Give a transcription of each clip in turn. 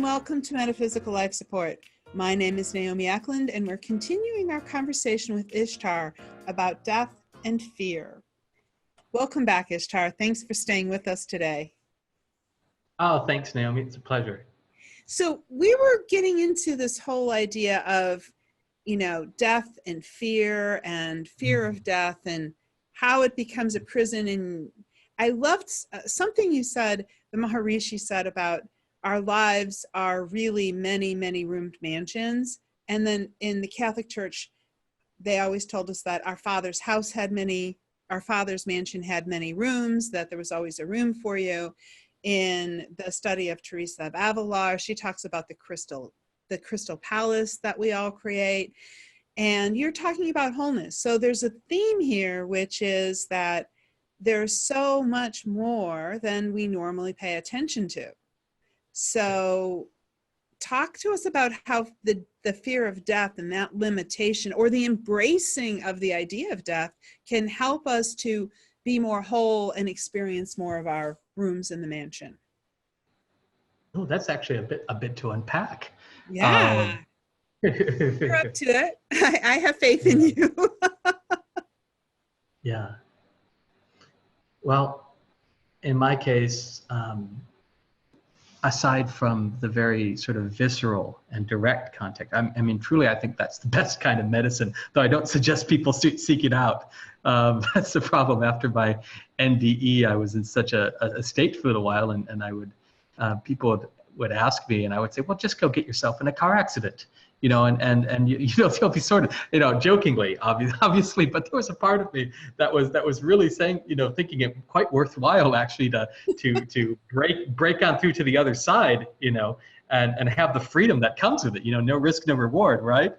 welcome to Metaphysical Life Support. My name is Naomi Eklund, and we're continuing our conversation with Ishtar about death and fear. Welcome back, Ishtar. Thanks for staying with us today. Oh, thanks, Naomi. It's a pleasure. So we were getting into this whole idea of, death and fear of death and how it becomes a prison. And I loved something you said, the Maharishi said about our lives are really many, many roomed mansions. And then in the Catholic Church, they always told us that our Father's mansion had many rooms, that there was always a room for you. In the study of Teresa of Avila, she talks about the crystal palace that we all create. And you're talking about wholeness. So there's a theme here, which is that there's so much more than we normally pay attention to. So talk to us about how the fear of death and that limitation or the embracing of the idea of death can help us to be more whole and experience more of our rooms in the mansion. Oh, that's actually a bit to unpack. Yeah. You're up to it. I have faith in you. Yeah. Well, in my case, aside from the very sort of visceral and direct contact, I mean, truly, I think that's the best kind of medicine, though I don't suggest people seek it out. That's the problem. After my NDE, I was in such a state for a little while, and I would, people would ask me, and I would say, well, just go get yourself in a car accident, and you'll be sort of, jokingly, obviously, but there was a part of me that was really saying, thinking it quite worthwhile actually to break on through to the other side, and have the freedom that comes with it, no risk, no reward, right?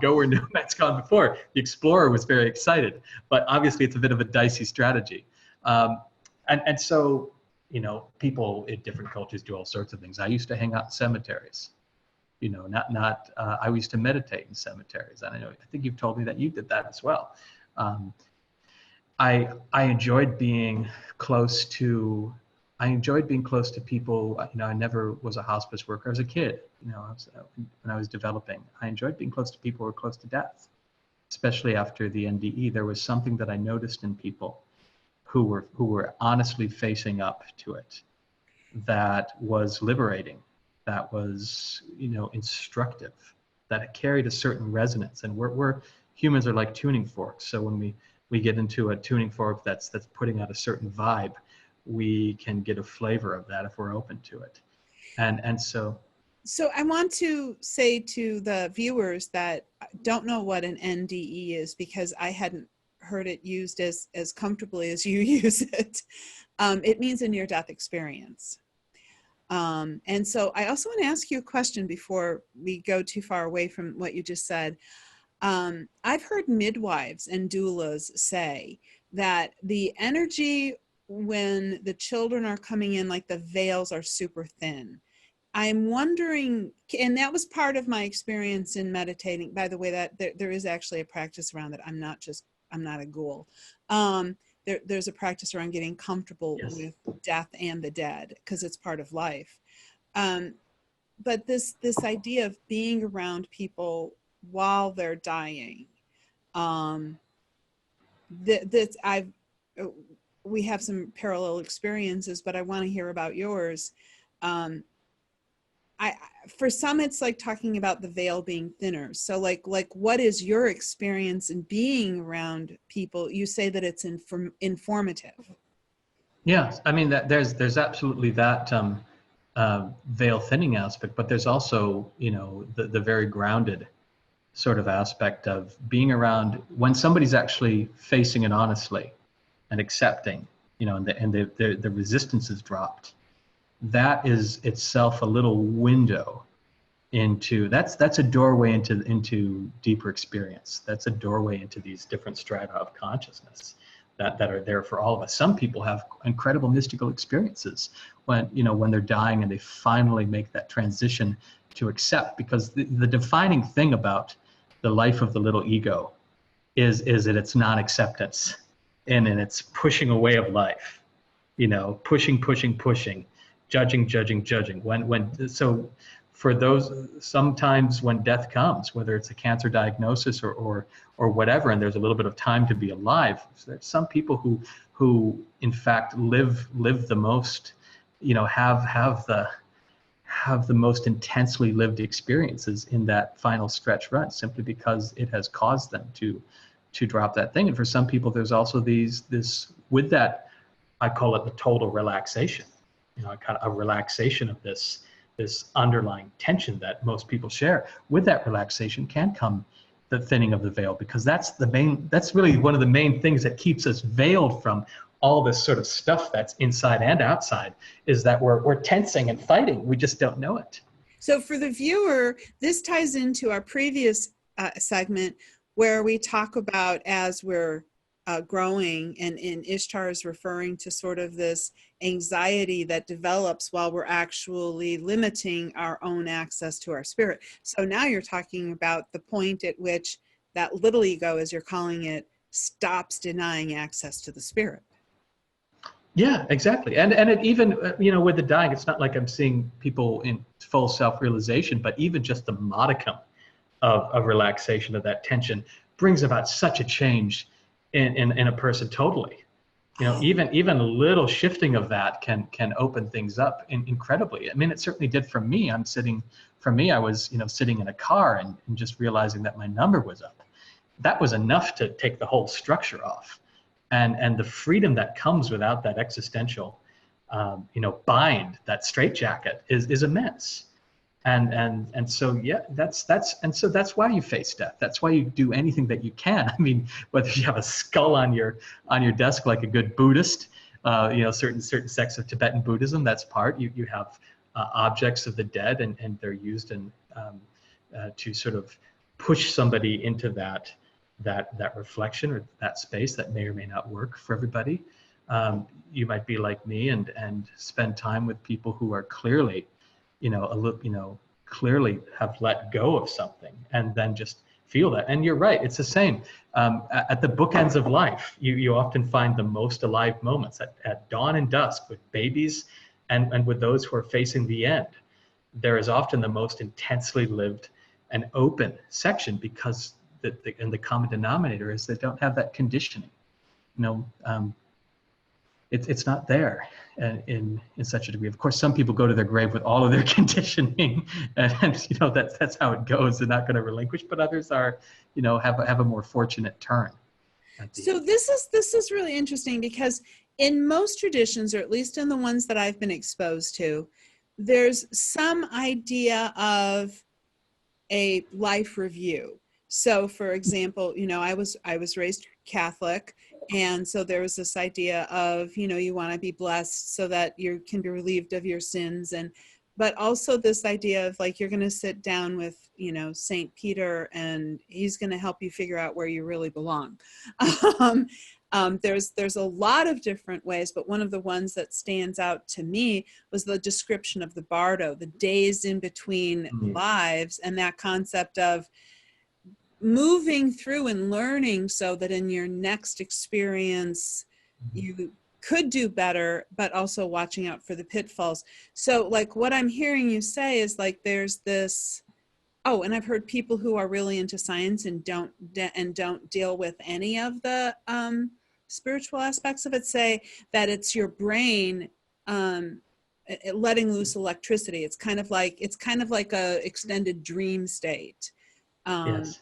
Go where no man's gone before. The explorer was very excited, but obviously it's a bit of a dicey strategy. And so, people in different cultures do all sorts of things. I used to hang out in cemeteries, I used to meditate in cemeteries. And I think you've told me that you did that as well. I enjoyed being close to people. I never was a hospice worker as a kid. When I was developing, I enjoyed being close to people who were close to death, especially after the NDE. There was something that I noticed in people who were honestly facing up to it that was liberating, that was, instructive, that it carried a certain resonance. And we're humans are like tuning forks. So when we get into a tuning fork that's putting out a certain vibe, we can get a flavor of that if we're open to it. And so I want to say to the viewers that don't know what an NDE is, because I hadn't heard it used as comfortably as you use it. It means a near-death experience. And so I also want to ask you a question before we go too far away from what you just said. I've heard midwives and doulas say that the energy when the children are coming in, like the veils are super thin. I'm wondering, and that was part of my experience in meditating, by the way, that there is actually a practice around that. I'm not a ghoul. There's a practice around getting comfortable with death and the dead, because it's part of life. But this idea of being around people while they're dying, we have some parallel experiences, but I want to hear about yours. For some, it's like talking about the veil being thinner. So like what is your experience in being around people? You say that it's informative. Yes, I mean, that there's absolutely that veil thinning aspect, but there's also, the very grounded sort of aspect of being around when somebody's actually facing it honestly and accepting, and the resistance is dropped. That is itself a little window into, that's a doorway into deeper experience. That's a doorway into these different strata of consciousness that are there for all of us. Some people have incredible mystical experiences when they're dying and they finally make that transition to accept, because the defining thing about the life of the little ego is that it's non-acceptance and it's pushing away of life, pushing, judging. So for those, sometimes when death comes, whether it's a cancer diagnosis or whatever, and there's a little bit of time to be alive, there's some people who in fact live the most, have the most intensely lived experiences in that final stretch run, simply because it has caused them to drop that thing. And for some people, there's also this with that, I call it the total relaxation, kind of a relaxation of this underlying tension that most people share. With that relaxation can come the thinning of the veil, because that's really one of the main things that keeps us veiled from all this sort of stuff that's inside and outside, is that we're tensing and fighting. We just don't know it. So for the viewer, this ties into our previous segment where we talk about, as we're growing, and Ishtar is referring to sort of this anxiety that develops while we're actually limiting our own access to our spirit. So now you're talking about the point at which that little ego, as you're calling it, stops denying access to the spirit. Yeah, exactly. And it even, with the dying, it's not like I'm seeing people in full self-realization, but even just the modicum of relaxation of that tension brings about such a change in a person totally. Even a little shifting of that can open things up incredibly. I mean, it certainly did for me. I was, sitting in a car and just realizing that my number was up. That was enough to take the whole structure off. And the freedom that comes without that existential, bind, that straitjacket is immense. And so, yeah, that's why you face death. That's why you do anything that you can. I mean, whether you have a skull on your desk, like a good Buddhist, certain sects of Tibetan Buddhism, that's part. You have objects of the dead, and they're used to sort of push somebody into that reflection or that space that may or may not work for everybody. You might be like me and spend time with people who are clearly, clearly have let go of something, and then just feel that. And you're right, it's the same. At the bookends of life, you often find the most alive moments at dawn and dusk, with babies and with those who are facing the end. There is often the most intensely lived and open section, because the common denominator is they don't have that conditioning. It's not there in such a degree. Of course, some people go to their grave with all of their conditioning, and that's how it goes. They're not going to relinquish, but others are, have a more fortunate turn. So this is really interesting, because in most traditions, or at least in the ones that I've been exposed to, there's some idea of a life review. So, for example, I was raised Catholic, and so there was this idea of, you want to be blessed so that you can be relieved of your sins, but also this idea of, like, you're going to sit down with, Saint Peter, and he's going to help you figure out where you really belong. There's a lot of different ways, but one of the ones that stands out to me was the description of the bardo, the days in between lives, and that concept of moving through and learning so that in your next experience you could do better, but also watching out for the pitfalls. So, like, what I'm hearing you say is, like, there's this, and I've heard people who are really into science and don't deal with any of the spiritual aspects of it say that it's your brain letting loose electricity. It's kind of like a extended dream state. Yes.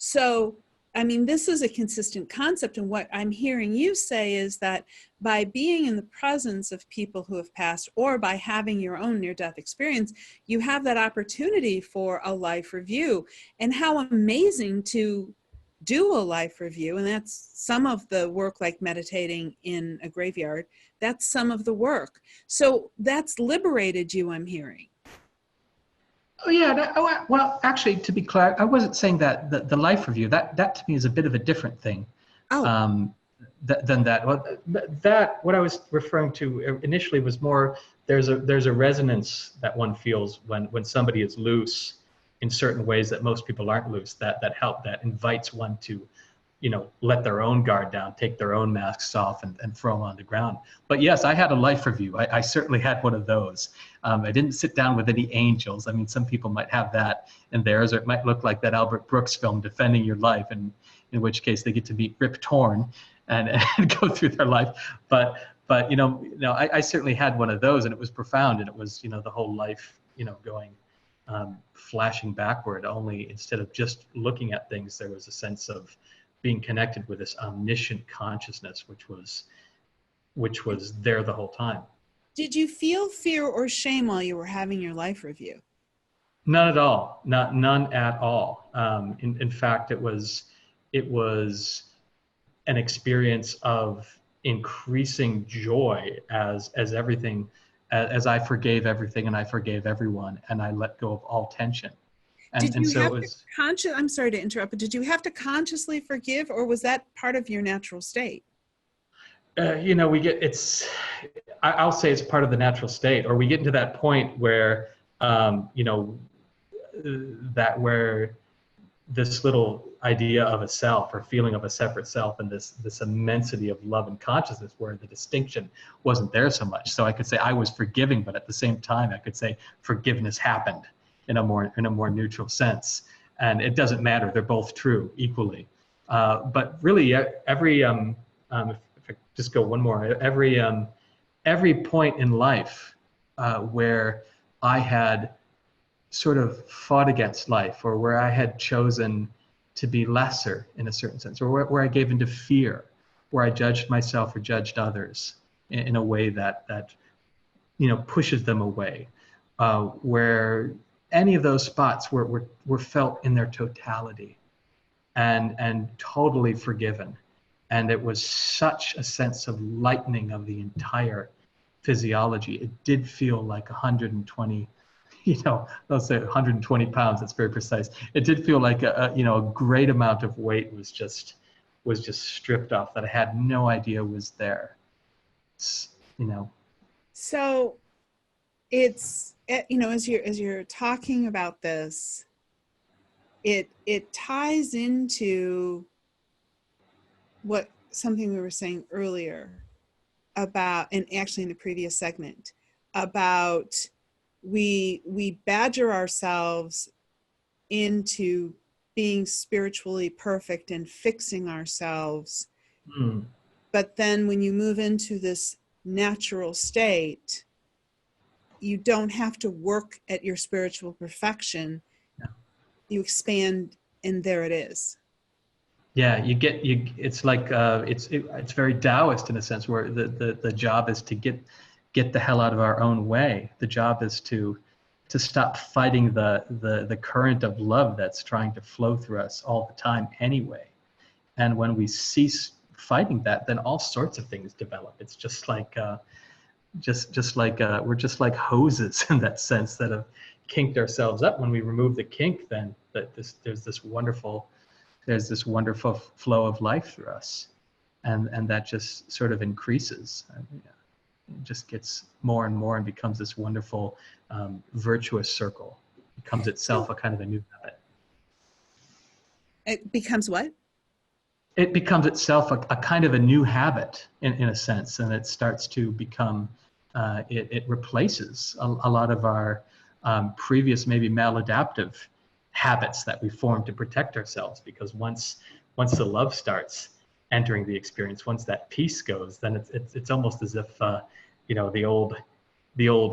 So, I mean, this is a consistent concept. And what I'm hearing you say is that by being in the presence of people who have passed, or by having your own near-death experience, you have that opportunity for a life review. And how amazing to do a life review. And that's some of the work, like meditating in a graveyard. That's some of the work. So that's liberated you, I'm hearing. Oh yeah, well, actually, to be clear, I wasn't saying that the life review, that to me is a bit of a different thing than that. Well, what I was referring to initially was more, there's a resonance that one feels when somebody is loose in certain ways that most people aren't loose, that invites one to let their own guard down, take their own masks off and throw them on the ground. But yes, I had a life review. I certainly had one of those. I didn't sit down with any angels. I mean, some people might have that in theirs, or it might look like that Albert Brooks film, Defending Your Life, and in which case they get to meet Rip Torn and go through their life. But I certainly had one of those, and it was profound, and it was, the whole life, going, flashing backward, only instead of just looking at things, there was a sense of being connected with this omniscient consciousness, which was there the whole time. Did you feel fear or shame while you were having your life review? None at all. None at all. In fact, it was an experience of increasing joy as everything, as I forgave everything and I forgave everyone and I let go of all tension. I'm sorry to interrupt, but did you have to consciously forgive, or was that part of your natural state? I'll say it's part of the natural state, or we get into that point where, where this little idea of a self or feeling of a separate self and this immensity of love and consciousness, where the distinction wasn't there so much. So I could say I was forgiving, but at the same time, I could say forgiveness happened in a more neutral sense. And it doesn't matter, they're both true equally. But really every, if I just go one more, every point in life where I had sort of fought against life, or where I had chosen to be lesser in a certain sense, or where I gave into fear, where I judged myself or judged others in a way that pushes them away, where any of those spots were felt in their totality and totally forgiven. And it was such a sense of lightening of the entire physiology. It did feel like 120, they'll say 120 pounds, that's very precise. It did feel like a great amount of weight was just stripped off that I had no idea was there. So it's, as you're talking about this, it ties into something we were saying earlier about, and actually in the previous segment, about we badger ourselves into being spiritually perfect and fixing ourselves. But then when you move into this natural state, you don't have to work at your spiritual perfection. Yeah. You expand, and there it is. Yeah, it's like it's very Taoist in a sense, where the job is to get the hell out of our own way. The job is to stop fighting the current of love that's trying to flow through us all the time anyway. And when we cease fighting that, then all sorts of things develop. It's just like we're just like hoses in that sense that have kinked ourselves up. When we remove the kink, then there's this wonderful flow of life through us, and that just sort of increases. It just gets more and more and becomes this wonderful virtuous circle. It becomes itself a kind of a new habit. It becomes what? It becomes itself a kind of a new habit in a sense, and it starts to become, it replaces a lot of our previous maybe maladaptive habits that we formed to protect ourselves. Because once the love starts entering the experience, once that peace goes, then it's almost as if the old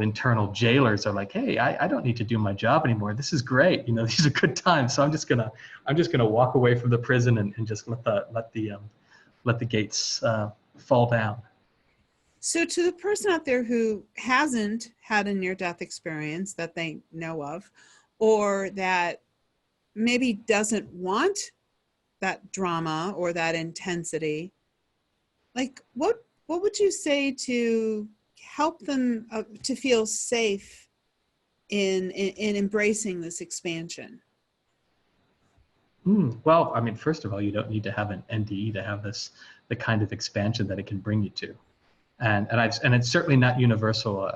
internal jailers are like, hey, I don't need to do my job anymore. This is great. These are good times. So I'm just gonna walk away from the prison and just let the gates fall down. So to the person out there who hasn't had a near-death experience that they know of, or that maybe doesn't want that drama or that intensity, like what would you say to help them to feel safe in embracing this expansion? Well, I mean, first of all, you don't need to have an NDE to have the kind of expansion that it can bring you to. And it's certainly not universal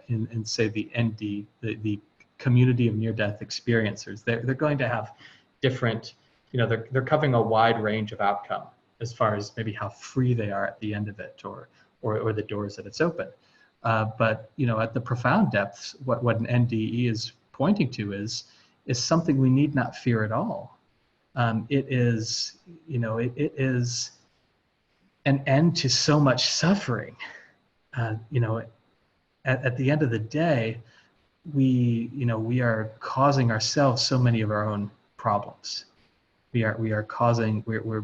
in say the ND, the community of near-death experiencers. They're going to have different they're covering a wide range of outcome as far as maybe how free they are at the end of it, or the doors that it's open. But at the profound depths, what an NDE is pointing to is something we need not fear at all. It is an end to so much suffering. At the end of the day, we are causing ourselves so many of our own problems. We're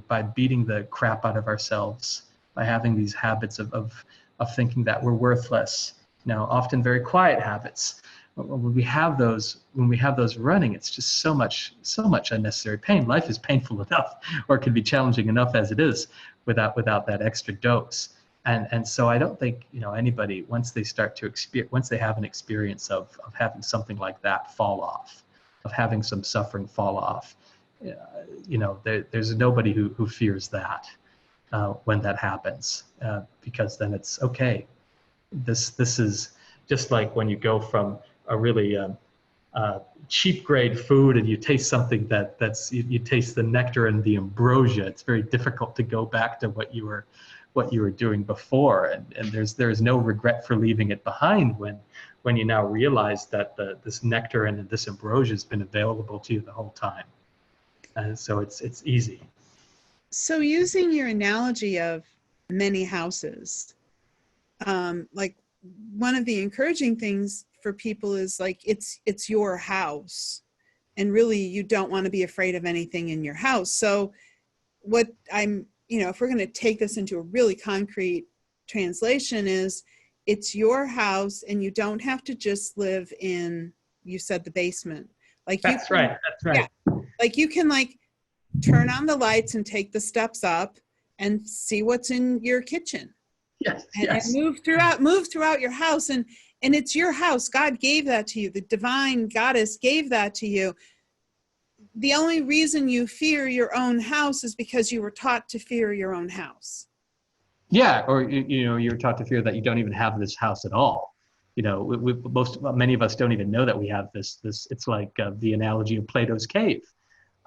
by beating the crap out of ourselves, by having these habits of thinking that we're worthless, often very quiet habits. When we have those running, it's just so much unnecessary pain. Life is painful enough, or it can be challenging enough as it is without that extra dose. And so I don't think anybody, once they have an experience of having something like that fall off, of having some suffering fall off, there's nobody who fears that when that happens, because then it's okay. This is just like when you go from a really cheap grade food and you taste something you taste the nectar and the ambrosia. It's very difficult to go back to what you were doing before, and there's no regret for leaving it behind when you now realize that this nectar and this ambrosia has been available to you the whole time. And so it's easy. So using your analogy of many houses, like one of the encouraging things for people is like, it's your house, and really you don't want to be afraid of anything in your house. So what if we're going to take this into a really concrete translation, is it's your house and you don't have to just live in, you said, the basement. Like That's right. Yeah. Like you can turn on the lights and take the steps up and see what's in your kitchen. Yes. And move throughout your house, and it's your house. God gave that to you. The divine goddess gave that to you. The only reason you fear your own house is because you were taught to fear your own house. Yeah, or you're taught to fear that you don't even have this house at all. Many of us don't even know that we have this. It's like the analogy of Plato's cave.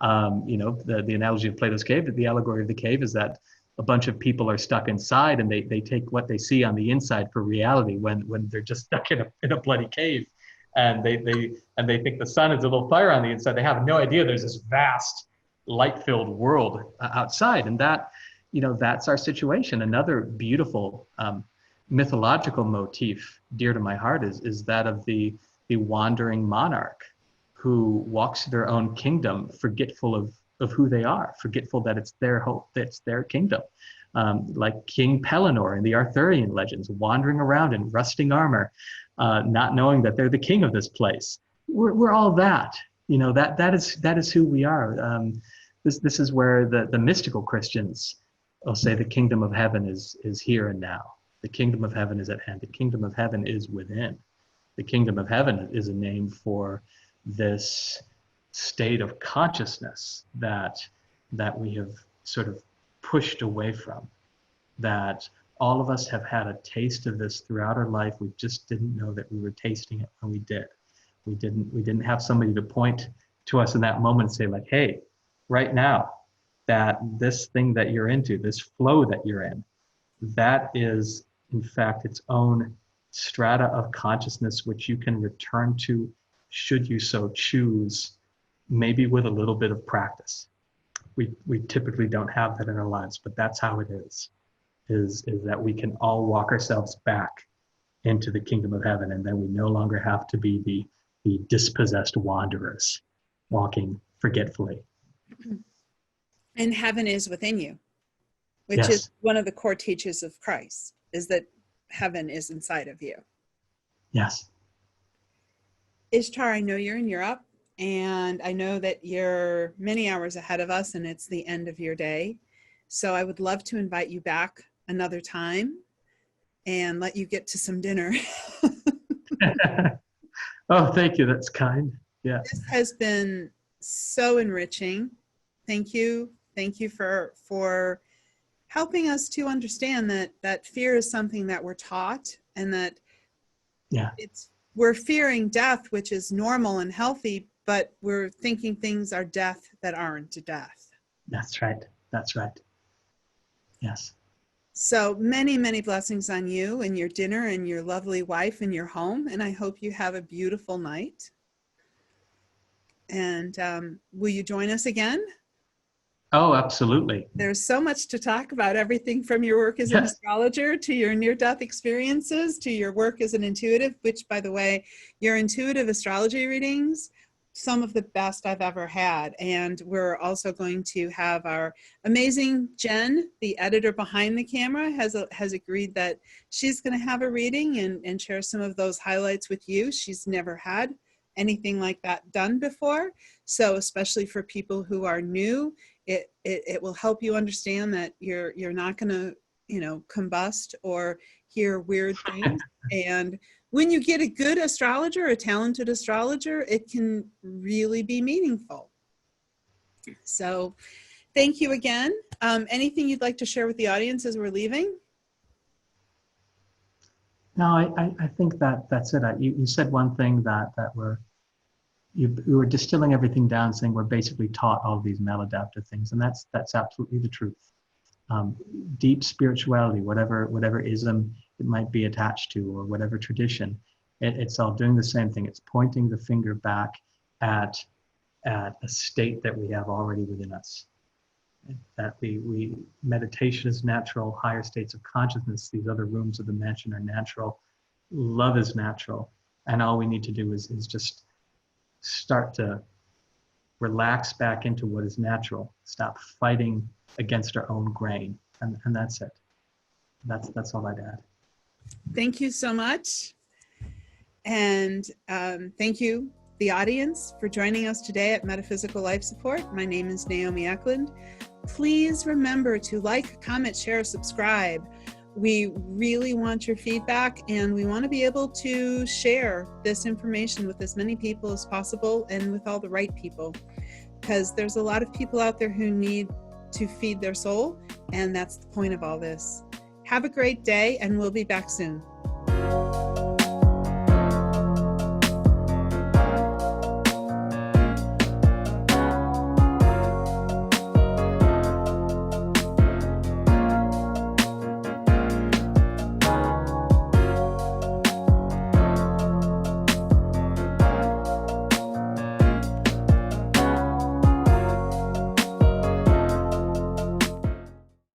The analogy of Plato's cave, the allegory of the cave, is that a bunch of people are stuck inside, and they take what they see on the inside for reality when they're just stuck in a bloody cave, and they think the sun is a little fire on the inside. They have no idea there's this vast light-filled world outside, and that's our situation. Another beautiful mythological motif dear to my heart is that of the wandering monarch who walks their own kingdom, forgetful of who they are, forgetful that it's their hope, that it's their kingdom. Like King Pellinor in the Arthurian legends, wandering around in rusting armor, not knowing that they're the king of this place. We're all that. That is who we are. This is where the mystical Christians will say the kingdom of heaven is here and now. The kingdom of heaven is at hand. The kingdom of heaven is within. The kingdom of heaven is a name for this state of consciousness that we have sort of pushed away from, that all of us have had a taste of this throughout our life. We just didn't know that we were tasting it when we did. We didn't have somebody to point to us in that moment and say, like, hey, right now, that this thing that you're into, this flow that you're in, that is in fact its own strata of consciousness which you can return to should you so choose, maybe with a little bit of practice. We typically don't have that in our lives, but that's how it is that we can all walk ourselves back into the kingdom of heaven, and then we no longer have to be the dispossessed wanderers walking forgetfully. And heaven is within you, which Yes. is one of the core teachings of Christ, is that heaven is inside of you. Yes. Ishtar, I know you're in Europe, and I know that you're many hours ahead of us, and it's the end of your day. So I would love to invite you back another time and let you get to some dinner. Oh, thank you. That's kind. Yeah. This has been so enriching. Thank you. Thank you for helping us to understand that fear is something that we're taught, and that we're fearing death, which is normal and healthy, but we're thinking things are death that aren't death. That's right. That's right. Yes. So many, many blessings on you and your dinner and your lovely wife and your home. And I hope you have a beautiful night. And will you join us again? Oh, absolutely. There's so much to talk about, everything from your work as an Yes. astrologer to your near-death experiences to your work as an intuitive, which, by the way, your intuitive astrology readings, some of the best I've ever had. And we're also going to have our amazing Jen, the editor behind the camera, has agreed that she's going to have a reading and share some of those highlights with you. She's never had anything like that done before. So especially for people who are new, it will help you understand that you're not going to, combust or hear weird things. And when you get a good astrologer, a talented astrologer, it can really be meaningful. So thank you again. Anything you'd like to share with the audience as we're leaving? No, I think that's it. You said one thing that you were distilling everything down, saying we're basically taught all of these maladaptive things, and that's absolutely the truth. Deep spirituality, whatever ism it might be attached to, or whatever tradition, it's all doing the same thing. It's pointing the finger back at a state that we have already within us. That we meditation is natural, higher states of consciousness, these other rooms of the mansion are natural, love is natural, and all we need to do is just start to relax back into what is natural, stop fighting against our own grain, and that's it. That's all I'd add. Thank you so much. And thank you, the audience, for joining us today at Metaphysical Life Support. My name is Naomi Eklund. Please remember to like, comment, share, subscribe. We really want your feedback, and we want to be able to share this information with as many people as possible and with all the right people, because there's a lot of people out there who need to feed their soul, and that's the point of all this. Have a great day, and we'll be back soon.